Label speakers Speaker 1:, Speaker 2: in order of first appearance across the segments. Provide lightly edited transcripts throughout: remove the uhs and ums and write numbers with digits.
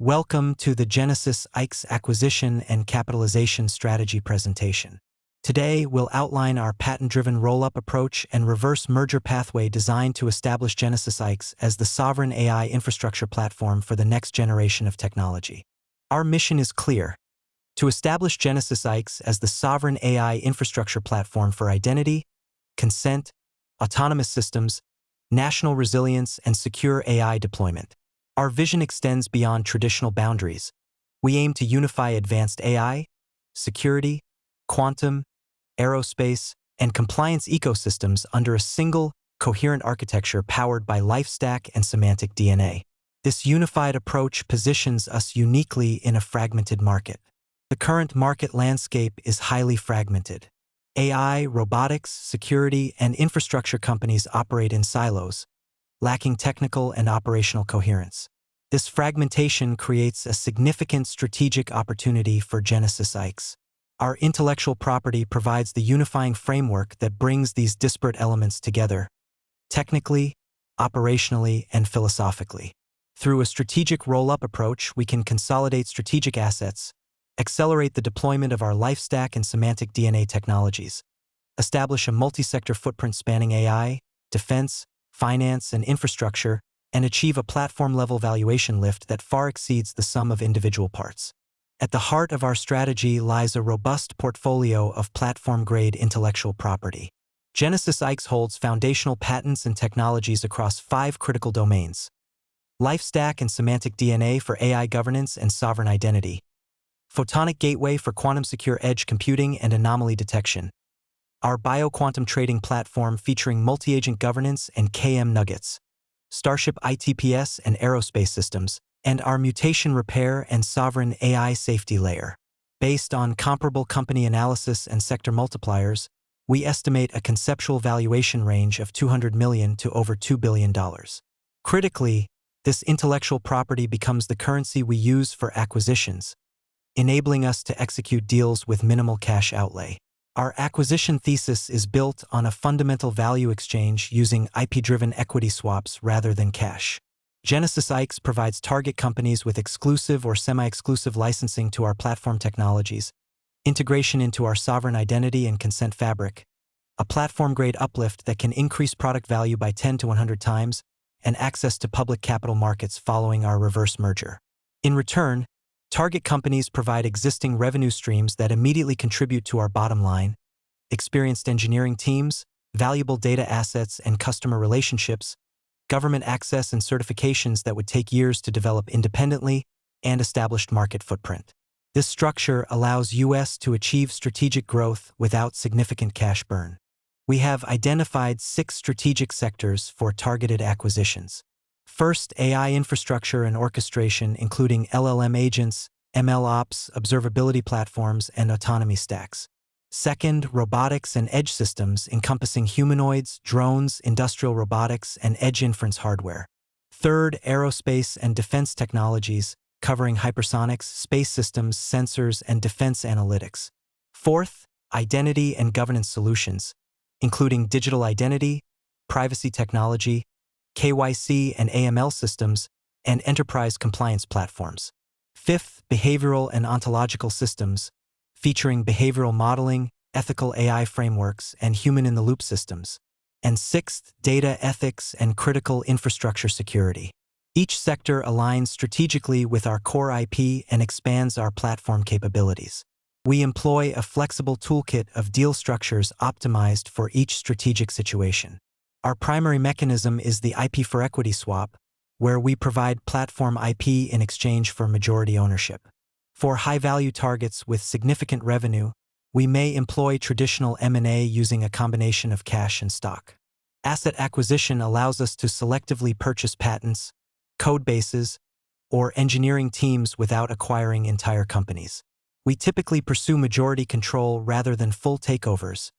Speaker 1: Welcome to the Genesis AiX Acquisition and Capitalization Strategy presentation. Today, we'll outline our patent-driven roll-up approach and reverse merger pathway designed to establish Genesis AiX as the sovereign AI infrastructure platform for the next generation of technology. Our mission is clear: to establish Genesis AiX as the sovereign AI infrastructure platform for identity, consent, autonomous systems, national resilience, and secure AI deployment. Our vision extends beyond traditional boundaries. We aim to unify advanced AI, security, quantum, aerospace, and compliance ecosystems under a single, coherent architecture powered by LifeStack and semantic DNA. This unified approach positions us uniquely in a fragmented market. The current market landscape is highly fragmented. AI, robotics, security, and infrastructure companies operate in silos, lacking technical and operational coherence. This fragmentation creates a significant strategic opportunity for Genesis AiX. Our intellectual property provides the unifying framework that brings these disparate elements together, technically, operationally, and philosophically. Through a strategic roll-up approach, we can consolidate strategic assets, accelerate the deployment of our LifeStack and semantic DNA technologies, establish a multi-sector footprint spanning AI, defense, finance, and infrastructure, and achieve a platform-level valuation lift that far exceeds the sum of individual parts. At the heart of our strategy lies a robust portfolio of platform-grade intellectual property. Genesis AiX holds foundational patents and technologies across 5 critical domains: LifeStack and semantic DNA for AI governance and sovereign identity, photonic gateway for quantum-secure edge computing and anomaly detection, our bioquantum trading platform featuring multi-agent governance and KM nuggets, Starship ITPS and aerospace systems, and our mutation repair and sovereign AI safety layer. Based on comparable company analysis and sector multipliers, we estimate a conceptual valuation range of $200 million to over $2 billion. Critically, this intellectual property becomes the currency we use for acquisitions, enabling us to execute deals with minimal cash outlay. Our acquisition thesis is built on a fundamental value exchange using IP-driven equity swaps rather than cash. Genesis AiX provides target companies with exclusive or semi-exclusive licensing to our platform technologies, integration into our sovereign identity and consent fabric, a platform-grade uplift that can increase product value by 10 to 100 times, and access to public capital markets following our reverse merger. In return, target companies provide existing revenue streams that immediately contribute to our bottom line, experienced engineering teams, valuable data assets and customer relationships, government access and certifications that would take years to develop independently, and established market footprint. This structure allows us to achieve strategic growth without significant cash burn. We have identified 6 strategic sectors for targeted acquisitions. First, AI infrastructure and orchestration, including LLM agents, ML ops, observability platforms, and autonomy stacks. Second, robotics and edge systems, encompassing humanoids, drones, industrial robotics, and edge inference hardware. Third, aerospace and defense technologies, covering hypersonics, space systems, sensors, and defense analytics. Fourth, identity and governance solutions, including digital identity, privacy technology, KYC and AML systems, and enterprise compliance platforms. Fifth, behavioral and ontological systems, featuring behavioral modeling, ethical AI frameworks, and human-in-the-loop systems. And sixth, data ethics and critical infrastructure security. Each sector aligns strategically with our core IP and expands our platform capabilities. We employ a flexible toolkit of deal structures optimized for each strategic situation. Our primary mechanism is the IP for equity swap, where we provide platform IP in exchange for majority ownership. For high-value targets with significant revenue, we may employ traditional M&A using a combination of cash and stock. Asset acquisition allows us to selectively purchase patents, code bases, or engineering teams without acquiring entire companies. We typically pursue majority control rather than full takeovers,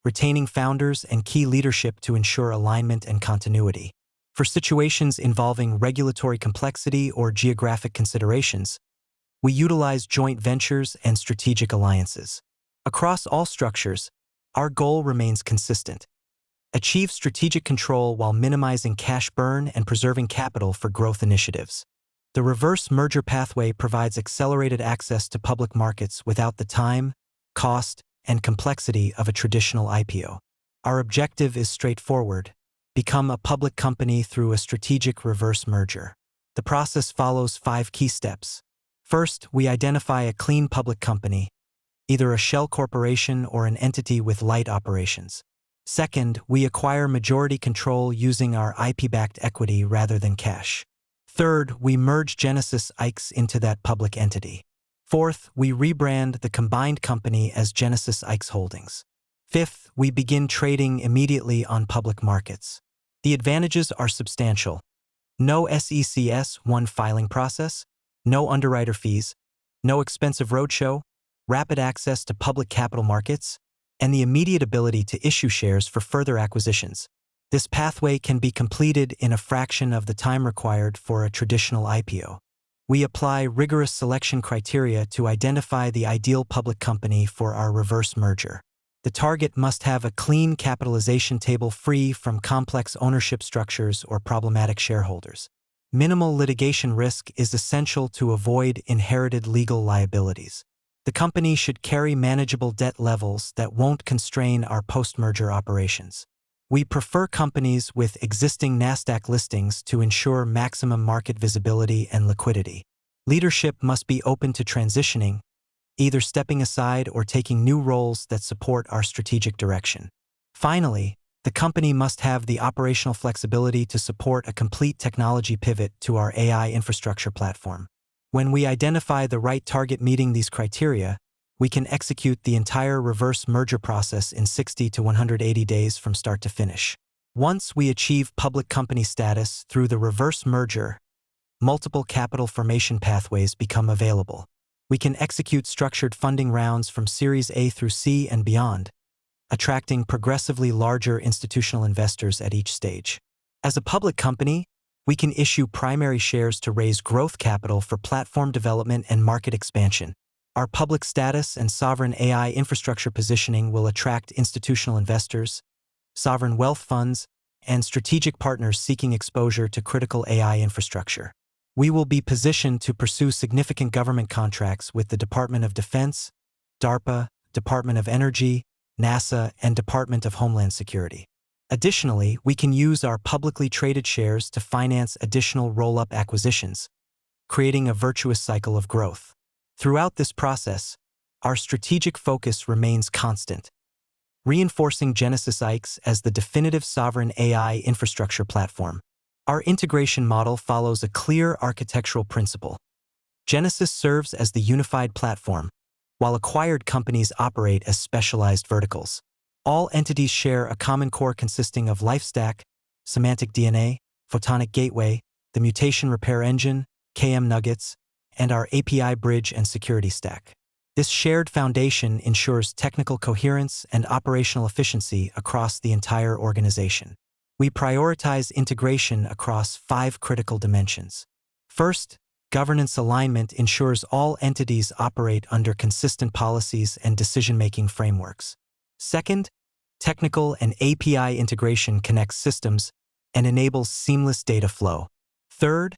Speaker 1: retaining founders and key leadership to ensure alignment and continuity. For situations involving regulatory complexity or geographic considerations, we utilize joint ventures and strategic alliances. Across all structures, our goal remains consistent: achieve strategic control while minimizing cash burn and preserving capital for growth initiatives. The reverse merger pathway provides accelerated access to public markets without the time, cost, and complexity of a traditional IPO. Our objective is straightforward: become a public company through a strategic reverse merger. The process follows 5 key steps. First, we identify a clean public company, either a shell corporation or an entity with light operations. Second, we acquire majority control using our IP-backed equity rather than cash. Third, we merge Genesis AiX into that public entity. Fourth, we rebrand the combined company as Genesis AiX Holdings. Fifth, we begin trading immediately on public markets. The advantages are substantial. No SEC S-1 filing process, no underwriter fees, no expensive roadshow, rapid access to public capital markets, and the immediate ability to issue shares for further acquisitions. This pathway can be completed in a fraction of the time required for a traditional IPO. We apply rigorous selection criteria to identify the ideal public company for our reverse merger. The target must have a clean capitalization table free from complex ownership structures or problematic shareholders. Minimal litigation risk is essential to avoid inherited legal liabilities. The company should carry manageable debt levels that won't constrain our post-merger operations. We prefer companies with existing NASDAQ listings to ensure maximum market visibility and liquidity. Leadership must be open to transitioning, either stepping aside or taking new roles that support our strategic direction. Finally, the company must have the operational flexibility to support a complete technology pivot to our AI infrastructure platform. When we identify the right target meeting these criteria, we can execute the entire reverse merger process in 60 to 180 days from start to finish. Once we achieve public company status through the reverse merger, multiple capital formation pathways become available. We can execute structured funding rounds from Series A through C and beyond, attracting progressively larger institutional investors at each stage. As a public company, we can issue primary shares to raise growth capital for platform development and market expansion. Our public status and sovereign AI infrastructure positioning will attract institutional investors, sovereign wealth funds, and strategic partners seeking exposure to critical AI infrastructure. We will be positioned to pursue significant government contracts with the Department of Defense, DARPA, Department of Energy, NASA, and Department of Homeland Security. Additionally, we can use our publicly traded shares to finance additional roll-up acquisitions, creating a virtuous cycle of growth. Throughout this process, our strategic focus remains constant, reinforcing Genesis AiX as the definitive sovereign AI infrastructure platform. Our integration model follows a clear architectural principle. Genesis serves as the unified platform, while acquired companies operate as specialized verticals. All entities share a common core consisting of LifeStack, Semantic DNA, Photonic Gateway, the Mutation Repair Engine, KM Nuggets, and our API Bridge and Security Stack. This shared foundation ensures technical coherence and operational efficiency across the entire organization. We prioritize integration across 5 critical dimensions. First, governance alignment ensures all entities operate under consistent policies and decision-making frameworks. Second, technical and API integration connects systems and enables seamless data flow. Third,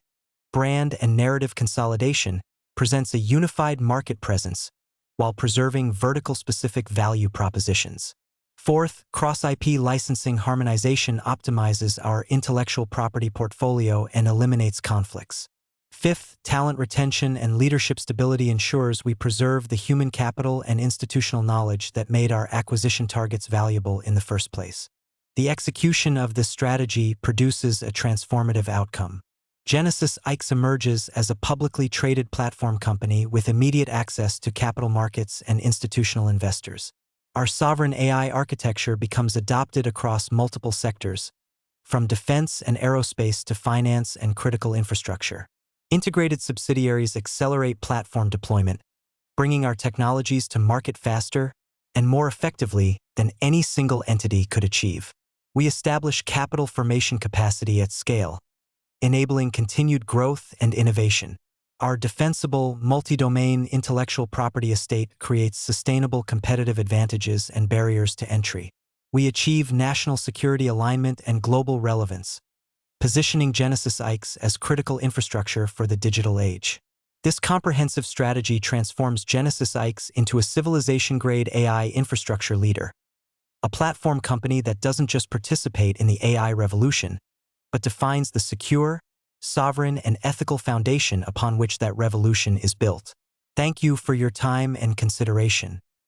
Speaker 1: brand and narrative consolidation presents a unified market presence while preserving vertical-specific value propositions. Fourth, cross-IP licensing harmonization optimizes our intellectual property portfolio and eliminates conflicts. Fifth, talent retention and leadership stability ensures we preserve the human capital and institutional knowledge that made our acquisition targets valuable in the first place. The execution of this strategy produces a transformative outcome. Genesis AiX emerges as a publicly traded platform company with immediate access to capital markets and institutional investors. Our sovereign AI architecture becomes adopted across multiple sectors, from defense and aerospace to finance and critical infrastructure. Integrated subsidiaries accelerate platform deployment, bringing our technologies to market faster and more effectively than any single entity could achieve. We establish capital formation capacity at scale, enabling continued growth and innovation. Our defensible, multi-domain intellectual property estate creates sustainable competitive advantages and barriers to entry. We achieve national security alignment and global relevance, positioning Genesis AiX as critical infrastructure for the digital age. This comprehensive strategy transforms Genesis AiX into a civilization-grade AI infrastructure leader, a platform company that doesn't just participate in the AI revolution, but defines the secure, sovereign, and ethical foundation upon which that revolution is built. Thank you for your time and consideration.